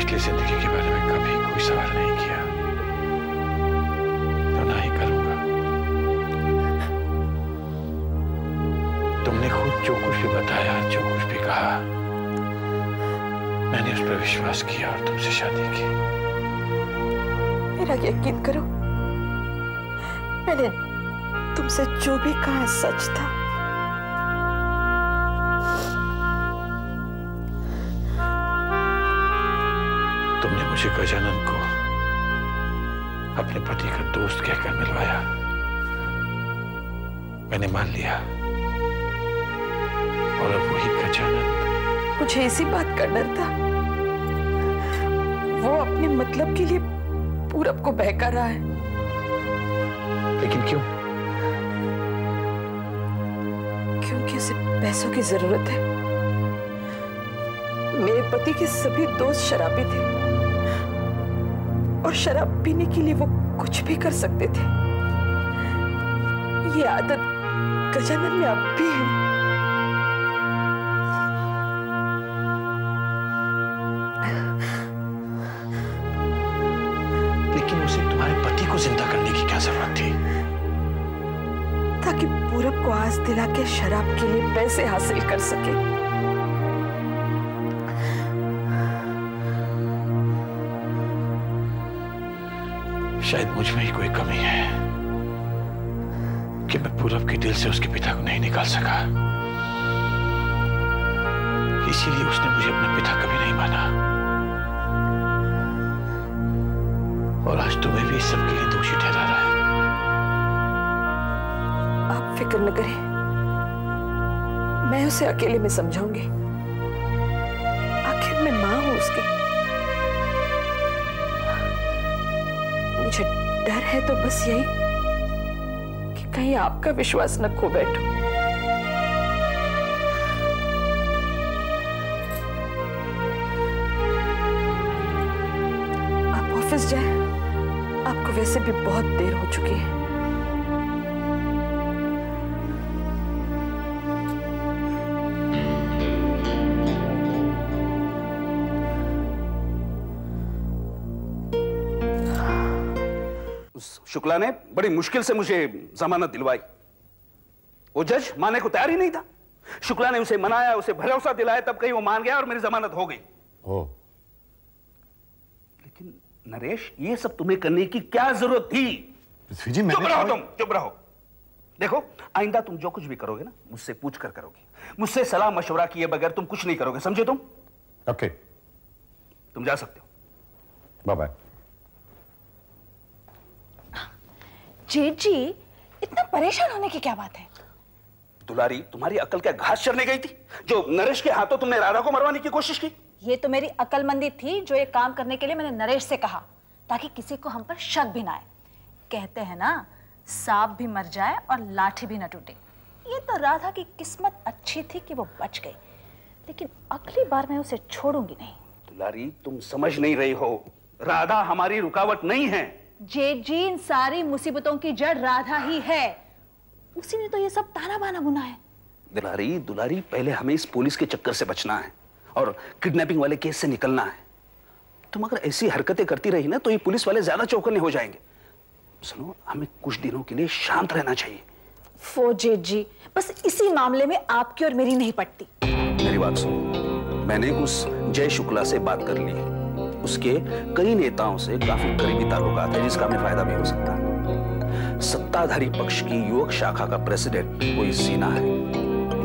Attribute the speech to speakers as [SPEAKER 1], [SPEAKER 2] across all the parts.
[SPEAKER 1] पिछली जिंदगी के बारे में कभी कोई सवाल नहीं किया, तो ना ही करूंगा। तुमने खुद जो कुछ भी बताया, जो कुछ भी कहा, मैंने उस पर विश्वास किया और तुमसे शादी की।
[SPEAKER 2] मेरा यकीन करो, मैंने तुमसे जो भी कहा सच था।
[SPEAKER 1] तुमने मुझे गजानन को अपने पति का दोस्त कहकर मिलवाया, मैंने मान लिया, और अब वही गजानन।
[SPEAKER 2] मुझे इसी बात का डर था, वो अपने मतलब के लिए पूरब को बहका रहा है।
[SPEAKER 1] लेकिन क्यों?
[SPEAKER 2] क्योंकि उसे पैसों की जरूरत है। मेरे पति के सभी दोस्त शराबी थे और शराब पीने के लिए वो कुछ भी कर सकते थे। ये आदत गजानन में अब भी है।
[SPEAKER 1] लेकिन उसे तुम्हारे पति को जिंदा करने की क्या जरूरत थी?
[SPEAKER 2] ताकि पूरब को आस दिला के शराब के लिए पैसे हासिल कर सके।
[SPEAKER 1] शायद मुझ में ही कोई कमी है कि मैं पूरब के दिल से उसके पिता को नहीं निकाल सका। इसीलिए उसने मुझे अपना पिता कभी नहीं माना, और आज तुम्हें भी इस सब के लिए दोषी ठहरा रहा है।
[SPEAKER 2] आप फिक्र न करें, मैं उसे अकेले में समझाऊंगी। आखिर मैं मां हूं उसकी। मुझे डर है तो बस यही कि कहीं आपका विश्वास न खो बैठूं। आप ऑफिस जाएं, आपको वैसे भी बहुत देर हो चुकी है।
[SPEAKER 3] शुक्ला ने बड़ी मुश्किल से मुझे जमानत दिलवाई। वो जज मानने को तैयार ही नहीं था। शुक्ला ने उसे मनाया, उसे भरोसा दिलाया, तब कहीं वो मान गया और मेरी जमानत हो गई। लेकिन नरेश, ये सब तुम्हें करने की क्या जरूरत थी? चुप रहो, तुम चुप रहो। देखो, आइंदा तुम जो कुछ भी करोगे ना, मुझसे पूछ कर करोगे। मुझसे सलाह मशवरा किए बगैर तुम कुछ नहीं करोगे, समझे तुम?
[SPEAKER 4] ओके,
[SPEAKER 3] तुम जा सकते हो।
[SPEAKER 4] Bye bye.
[SPEAKER 5] जेठ जी, इतना परेशान होने की क्या बात है?
[SPEAKER 3] दुलारी, तुम्हारी अकल क्या घास चरने गई थी जो नरेश के हाथों तुमने राधा को मरवाने की कोशिश की?
[SPEAKER 5] ये तो मेरी अकलमंदी थी जो ये काम करने के लिए मैंने नरेश से कहा, ताकि किसी को हम पर शक भी ना आए। कहते हैं ना, सांप भी मर जाए और लाठी भी न टूटे। ये तो राधा की किस्मत अच्छी थी कि वो बच गई, लेकिन अगली बार मैं उसे छोड़ूंगी नहीं।
[SPEAKER 3] दुलारी, तुम समझ नहीं रही हो, राधा हमारी रुकावट नहीं है।
[SPEAKER 5] जेठ जी, इन सारी मुसीबतों की जड़ राधा ही है। उसी ने तो ये सब ताना बाना बुना है।
[SPEAKER 3] दुलारी, पहले हमें इस पुलिस के चक्कर से बचना है और किडनैपिंग वाले केस से निकलना है। तुम अगर ऐसी हरकतें करती रही ना, तो ये पुलिस वाले ज्यादा चौकन्ने हो जाएंगे। सुनो, हमें कुछ दिनों के लिए शांत रहना चाहिए।
[SPEAKER 5] जेठ जी, बस इसी मामले में आपकी और मेरी नहीं पटती।
[SPEAKER 3] मेरी बात सुनो, मैंने उस जय शुक्ला से बात कर ली है। उसके कई नेताओं से काफी करीबी ताल्लुकात है, जिसका हमें फायदा भी हो सकता है। सत्ताधारी पक्ष की युवक शाखा का प्रेसिडेंट कोई सीना है,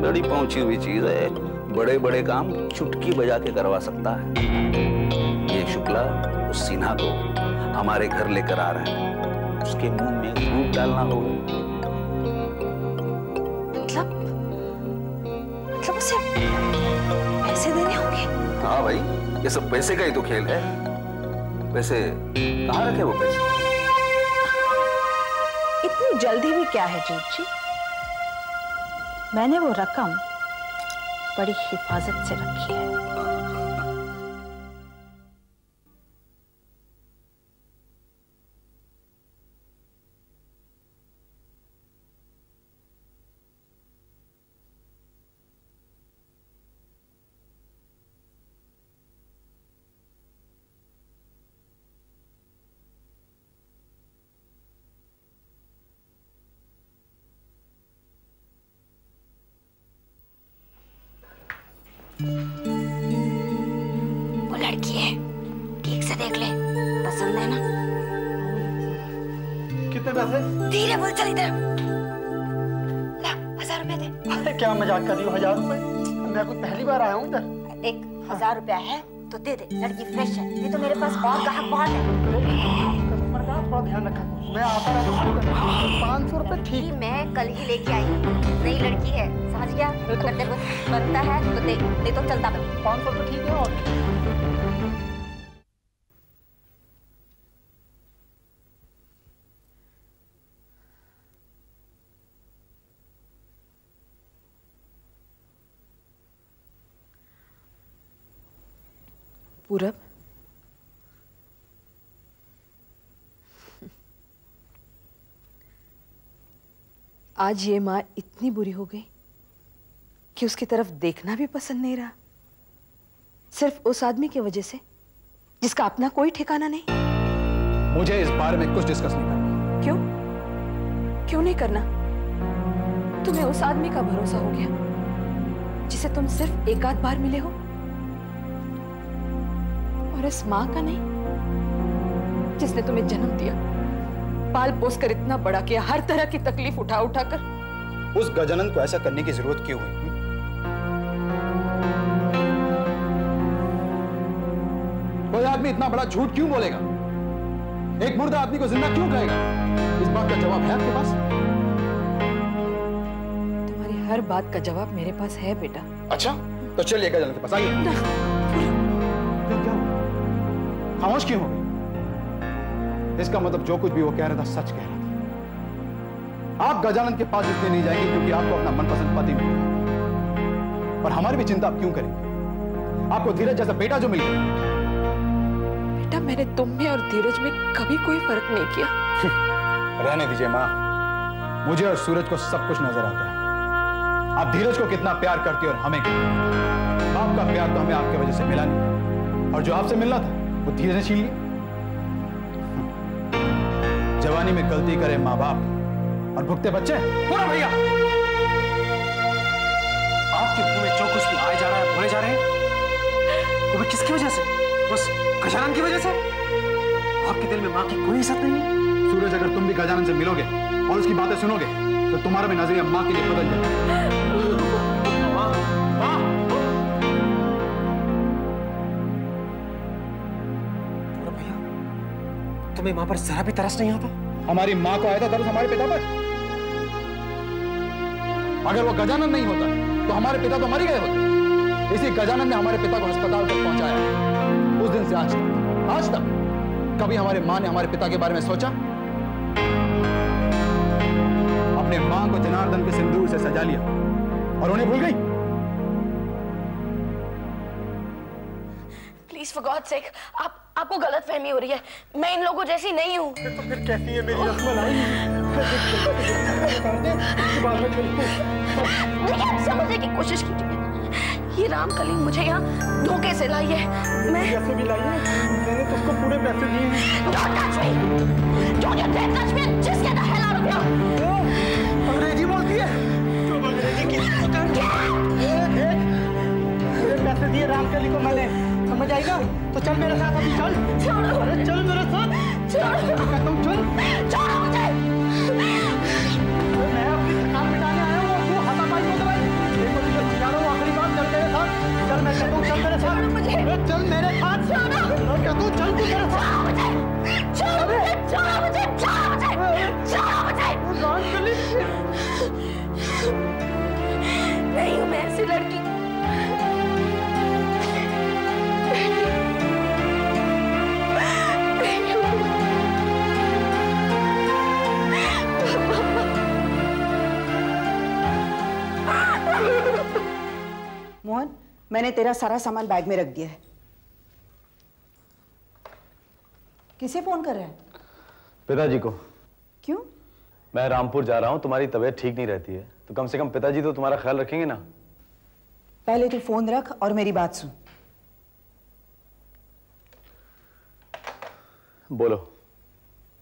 [SPEAKER 3] बड़ी पहुंची हुई चीज है। बड़े बड़े काम चुटकी बजा के करवा सकता है। ये शुक्ला उस सिन्हा को हमारे घर लेकर आ रहा है, उसके मुंह में धूप डालना होगा।
[SPEAKER 5] मतलब उसे पैसे देने होंगे?
[SPEAKER 3] हाँ भाई, ये सब पैसे का ही तो खेल है। वैसे कहाँ रखे वो पैसे?
[SPEAKER 5] इतनी जल्दी भी क्या है जीत जी? मैंने वो रकम बड़ी हिफाजत से रखी है।
[SPEAKER 6] वो लड़की है, ठीक से देख ले, पसंद है ना?
[SPEAKER 7] कितने पैसे?
[SPEAKER 6] धीरे बोल, चल इधर। ला, 1000 रुपए दे।
[SPEAKER 7] अरे क्या मजाक कर रही हो? 1000 रुपए? मैं कोई पहली बार आया हूँ इधर।
[SPEAKER 6] देख, 1000 रुपया है तो दे दे, लड़की फ्रेश है, नहीं तो मेरे पास और ग्राहक बहुत है।
[SPEAKER 7] थोड़ा ध्यान रखा, मैं आता रहता हूँ। 500 रुपए ठीक।
[SPEAKER 6] मैं कल ही लेके आई, नई लड़की है, समझ गया? अगर तेरे को बनता है तो दे, नहीं तो चलता बन।
[SPEAKER 7] 500 रुपए ठीक है। और
[SPEAKER 2] पूरब, आज ये माँ इतनी बुरी हो गई कि उसकी तरफ देखना भी पसंद नहीं रहा, सिर्फ उस आदमी की वजह से जिसका अपना कोई ठिकाना नहीं।
[SPEAKER 4] मुझे इस बारे में कुछ डिस्कस नहीं करना।
[SPEAKER 2] क्यों? क्यों नहीं करना? तुम्हें उस आदमी का भरोसा हो गया जिसे तुम सिर्फ एक आध बार मिले हो, और इस मां का नहीं जिसने तुम्हें जन्म दिया, पाल पोस कर इतना बड़ा किया, हर तरह की तकलीफ उठा उठा कर।
[SPEAKER 4] उस गजानन को ऐसा करने की जरूरत क्यों हुई? कोई आदमी इतना बड़ा झूठ क्यों बोलेगा? एक मुर्दा आदमी को जिंदा क्यों कहेगा? इस बात का जवाब है आपके पास?
[SPEAKER 2] तुम्हारी हर बात का जवाब मेरे पास है बेटा।
[SPEAKER 4] अच्छा, तो चलिए गजानन के पास आइए। खामोश क्यों हो गई? इसका मतलब जो कुछ भी वो कह रहा था सच कह रहा था। आप गजानन के पास इसलिए नहीं जाएंगे क्योंकि आपको अपना मनपसंद पति मिल गया, और हमारी भी चिंता आप क्यों करेंगे? आपको धीरज जैसा बेटा जो मिल गया।
[SPEAKER 2] बेटा, मैंने तुम में और धीरज में कभी कोई फर्क नहीं किया।
[SPEAKER 4] रहने दीजिए माँ, मुझे और सूरज को सब कुछ नजर आता है। आप धीरज को कितना प्यार करती और हमें कितना। आपका प्यार तो हमें आपकी वजह से मिला नहीं, और जो आपसे मिलना था वो धीरज ने छीन लिया। जवानी में गलती करे माँ बाप और भुगते बच्चे। पूरा भैया,
[SPEAKER 7] आपके मुंह में जो कुछ भी आए जा रहा है, बोले जा रहे हैं, वो भी किसकी वजह से? बस गजानन की वजह से? आपके दिल में माँ की कोई इज्जत नहीं है?
[SPEAKER 4] सूरज, अगर तुम भी गजानन से मिलोगे और उसकी बातें सुनोगे तो तुम्हारा भी नजरिया माँ के लिए बदल जाएगा।
[SPEAKER 7] माँ, माँ, भैया, तुम्हें माँ पर जरा भी तरस नहीं आता?
[SPEAKER 4] हमारी माँ को आया था तरस हमारे पिता पर। अगर वो गजानन नहीं होता तो हमारे पिता तो मर ही गए होते। इसी गजानन ने हमारे पिता को अस्पताल तक पहुंचाया। उस दिन से आज तक कभी हमारी माँ ने हमारे पिता के बारे में सोचा? अपने माँ को जनार्दन के सिंदूर से सजा लिया और उन्हें भूल गई।
[SPEAKER 6] प्लीज फॉर गॉड सेक, आपको गलतफहमी हो रही है, मैं इन लोगों जैसी नहीं हूँ।
[SPEAKER 7] तो फिर कैसी है मेरी रसमलाई?
[SPEAKER 6] देखिए, समझने की कोशिश कीजिए। ये रामकली मुझे यहाँ धोखे से लाई है। मैं
[SPEAKER 7] पैसे भी लाई है, मैंने तो उसको पूरे पैसे दिए हैं।
[SPEAKER 6] Don't touch me! Don't you dare touch me! Just get the hell out of here!
[SPEAKER 7] अंग्रेजी बोलती है? तुम अंग्रेजी की पूरे पैसे दिए रामकली को मैंने, समझ आएगा? तो चल मेरे साथ अभी, चल।
[SPEAKER 6] छोड़ो!
[SPEAKER 7] अरे चल मेरे साथ।
[SPEAKER 6] छोड़ो!
[SPEAKER 7] तुम चल।
[SPEAKER 6] छोड़ो मुझे!
[SPEAKER 7] मैं अपनी थकान मिटाने आया हूँ और तू हाथापाई को दबाई। देखो तुझे समझा रहा हूँ, आखिरी बार, चल मेरे साथ। चल, मैं कहता हूँ चल मेरे साथ।
[SPEAKER 6] छोड़ो मुझे!
[SPEAKER 7] चल मेरे साथ।
[SPEAKER 6] छोड़ो!
[SPEAKER 7] मैं कहता हूँ चल तू मेरे साथ।
[SPEAKER 6] छोड़ो मुझे! छोड़ो मुझे! छोड़ो मुझे! छोड़ो मुझे!
[SPEAKER 7] रामकली,
[SPEAKER 6] नहीं हूँ मैं ऐसी लड़की।
[SPEAKER 8] मोहन, मैंने तेरा सारा सामान बैग में रख दिया है। किसे फोन कर रहा है?
[SPEAKER 9] पिताजी को।
[SPEAKER 8] क्यों?
[SPEAKER 9] मैं रामपुर जा रहा हूँ, तुम्हारी तबीयत ठीक नहीं रहती है, तो कम से कम पिताजी तो तुम्हारा ख्याल रखेंगे ना।
[SPEAKER 8] पहले तू फोन रख और मेरी बात सुन।
[SPEAKER 9] बोलो।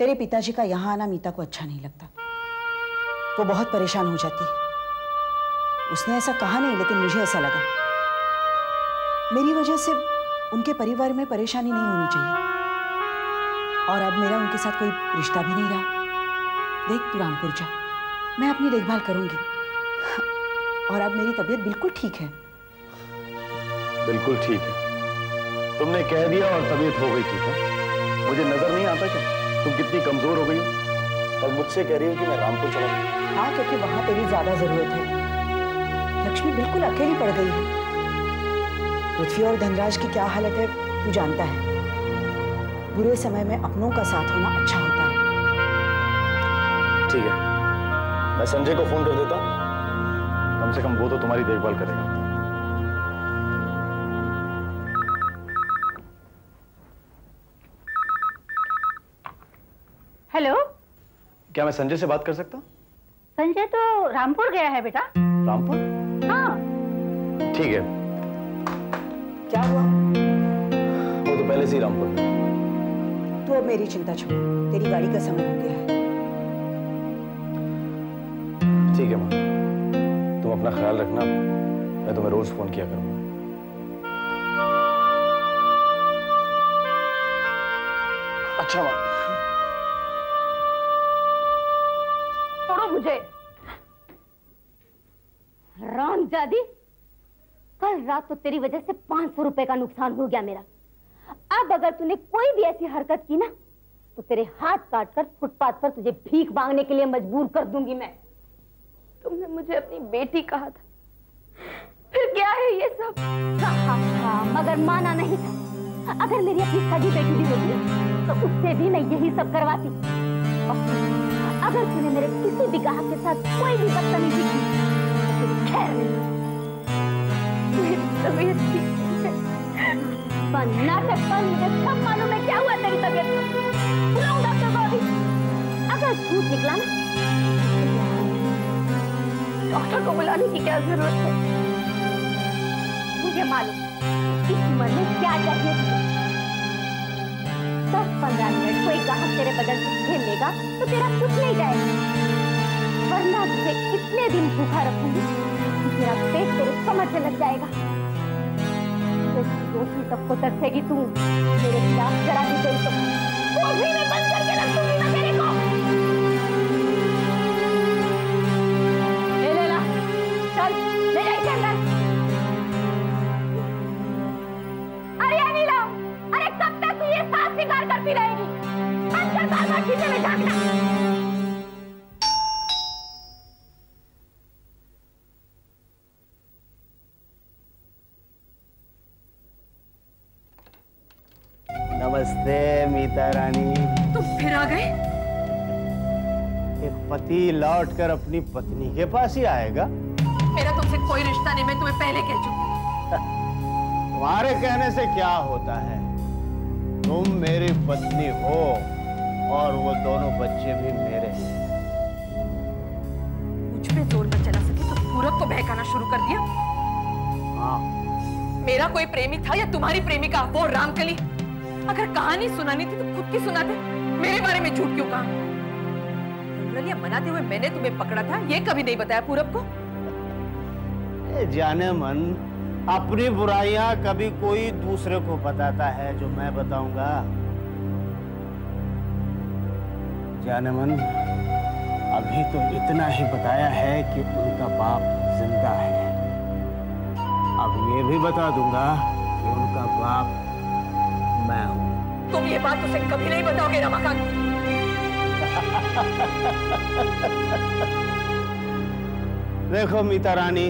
[SPEAKER 8] तेरे पिताजी का यहाँ आना मीता को अच्छा नहीं लगता। वो बहुत परेशान हो जाती है। उसने ऐसा कहा नहीं, लेकिन मुझे ऐसा लगा। मेरी वजह से उनके परिवार में परेशानी नहीं होनी चाहिए। और अब मेरा उनके साथ कोई रिश्ता भी नहीं रहा। देख तू रामपुर जा, मैं अपनी देखभाल करूंगी। और अब मेरी तबीयत बिल्कुल ठीक है।
[SPEAKER 9] बिल्कुल ठीक है, तुमने कह दिया और तबीयत हो गई ठीक है। मुझे नजर नहीं आता क्या तुम कितनी कमजोर हो गई हो और मुझसे कह रही हो कि मैं रामपुर चला जाऊं।
[SPEAKER 8] हाँ, क्योंकि वहां तेरी ज्यादा जरूरत है। लक्ष्मी बिल्कुल अकेली पड़ गई है। पृथ्वी और धनराज की क्या हालत है तू जानता है। बुरे समय में अपनों का साथ होना अच्छा होता है।
[SPEAKER 9] ठीक है, मैं संजय को फोन कर देता हूं, कम से कम वो तो तुम्हारी देखभाल करेगा।
[SPEAKER 10] हेलो,
[SPEAKER 9] क्या मैं संजय से बात कर सकता हूँ?
[SPEAKER 10] संजय तो रामपुर गया है बेटा।
[SPEAKER 9] रामपुर?
[SPEAKER 10] हाँ।
[SPEAKER 9] ठीक है।
[SPEAKER 8] क्या हुआ?
[SPEAKER 9] वो तो पहले से ही रामपुर में।
[SPEAKER 8] तू अब मेरी चिंता छोड़, तेरी गाड़ी का समय हो गया है।
[SPEAKER 9] ठीक है माँ, तुम अपना ख्याल रखना, मैं तुम्हें रोज फोन किया करूंगा। अच्छा माँ।
[SPEAKER 10] छोड़ो मुझे। रामजादी, कल रात तो तेरी वजह से 500 रुपए का नुकसान हो गया मेरा। अब अगर तूने कोई भी ऐसी हरकत की ना तो तेरे हाथ काटकर फुटपाथ पर तुझे भीख मांगने के लिए मजबूर कर दूंगी मैं। तुमने मुझे अपनी बेटी कहा था, फिर क्या है ये सब? कहा था मगर माना नहीं था। अगर मेरी अपनी सगी बेटी भी होती तो उससे भी मैं यही सब करवाती। अगर तूने मेरे किसी भी ग्राहक के साथ कोई भी बदतमीजी की तो खैर नहीं। मेरी तबीयत ठीक है। नाटक पर मुझे सब मालूम है क्या हुआ तेरी तबीयत को। बुलाऊं डॉक्टर को अभी। अगर झूठ निकला ना, डॉक्टर को बुलाने की क्या जरूरत है? मुझे मालूम इस उम्र में क्या चाहिए तुझे। 10-15 मिनट कोई ग्राहक तेरे बदन से खेल लेगा तो तेरा कुछ नहीं जाएगा, वरना तुझे इतने दिन भूखा रखूंगी कि तेरा पेट तेरे समझ में लग जाएगा। दोषी सबको तरसेगी तू, मेरे खिलाफ जरा भी तेरी तो कोठरी में बंद करके रख दूंगी मैं तेरे को। ले ला, चल ले जा इसे अंदर। अरे अनिला, अरे कब तक तू ये सास सिंगार करती रहेगी? अंदर बार-बार शीशे में झांकना।
[SPEAKER 11] नमस्ते मीता रानी।
[SPEAKER 2] तुम फिर आ गए?
[SPEAKER 11] एक पति लौटकर अपनी पत्नी के पास ही आएगा।
[SPEAKER 2] मेरा तुमसे कोई रिश्ता नहीं, मैं तुम्हें पहले कह चुकी हूँ।
[SPEAKER 11] तुम्हारे कहने से क्या होता है? तुम मेरी पत्नी हो और वो दोनों बच्चे भी मेरे।
[SPEAKER 2] मुझ पे जोर न चला सके तो पूरब को बहकाना शुरू कर दिया।
[SPEAKER 11] हाँ,
[SPEAKER 2] मेरा कोई प्रेमी था या तुम्हारी प्रेमिका, वो रामकली? अगर कहानी सुनानी थी तो खुद की सुनाते, मेरे बारे में झूठ क्यों कहा? रंगरलिया मनाते हुए मैंने तुम्हें पकड़ा था, ये कभी नहीं बताया पूरब को?
[SPEAKER 11] जाने मन, अपनी बुराइयां कभी कोई दूसरे को बताता है जो मैं बताऊंगा? जाने मन, अभी तो इतना ही बताया है कि उनका बाप जिंदा है। अब ये भी बता दूंगा कि उनका बाप मैं हूं।
[SPEAKER 2] तुम ये बात उसे कभी नहीं बताओगे रमाकांत।
[SPEAKER 11] देखो मीता रानी,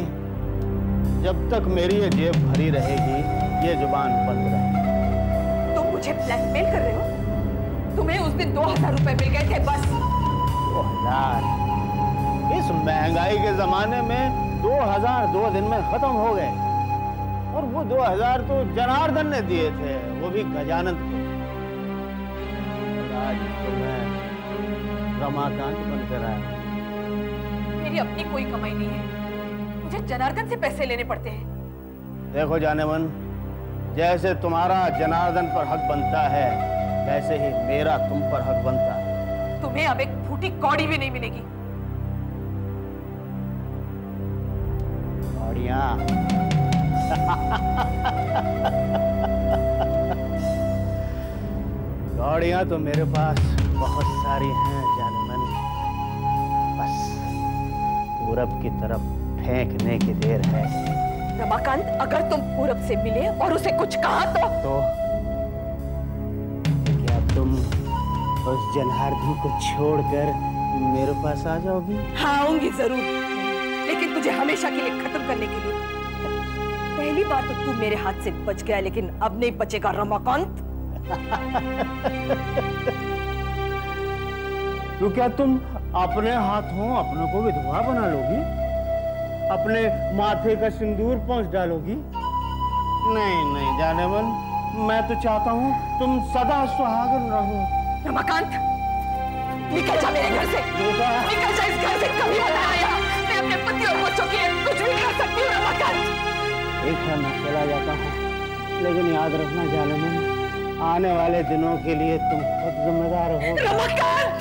[SPEAKER 11] जब तक मेरी ये जेब भरी रहेगी ये जुबान बंद रहेगी।
[SPEAKER 2] तुम मुझे ब्लैकमेल कर रहे हो? तुम्हें उस दिन 2000 रुपए मिल गए थे बस।
[SPEAKER 11] 2000? इस महंगाई के जमाने में 2000 2 दिन में खत्म हो गए। और वो 2000 तो जनार्दन ने दिए थे, वो भी गजानंद को। आज तो मैं रमाकांत बनकर आया।
[SPEAKER 2] मेरी अपनी कोई कमाई नहीं है, मुझे जनार्दन से पैसे लेने पड़ते हैं।
[SPEAKER 11] देखो जानेमन, जैसे तुम्हारा जनार्दन पर हक बनता है वैसे ही मेरा तुम पर हक बनता है।
[SPEAKER 2] तुम्हें अब एक फूटी कौड़ी भी नहीं मिलेगी।
[SPEAKER 11] कौड़ियां गाड़ियां तो मेरे पास बहुत सारी हैं जानेमन, बस पूरब की तरफ फेंकने की देर है।
[SPEAKER 2] रमाकांत, अगर तुम पूरब से मिले और उसे कुछ कहा तो
[SPEAKER 11] क्या तुम उस जनार्दन को छोड़कर मेरे पास आ जाओगी?
[SPEAKER 2] हाँ, आऊंगी जरूर, लेकिन तुझे हमेशा के लिए खत्म करने के लिए। पहली बार तो तू मेरे हाथ से बच गया, लेकिन अब नहीं बचेगा रमाकांत।
[SPEAKER 11] तो क्या तुम अपने हाथों अपनों को विधवा बना लोगी? अपने माथे का सिंदूर पोंछ डालोगी? नहीं नहीं जानेमन, मैं तो चाहता हूँ तुम सदा सुहागन रहो।
[SPEAKER 2] रमाकांत, निकल जा मेरे घर से। निकल जा इस घर से, कभी मत आया। मैं अपने पति और बच्चों के लिए कुछ भी कर सकती हूँ रमाकांत।
[SPEAKER 11] ठीक है, मैं चला जाता हूँ, लेकिन याद रखना जानेमन, आने वाले दिनों के लिए तुम खुद जिम्मेदार हो।
[SPEAKER 2] रमाकांत!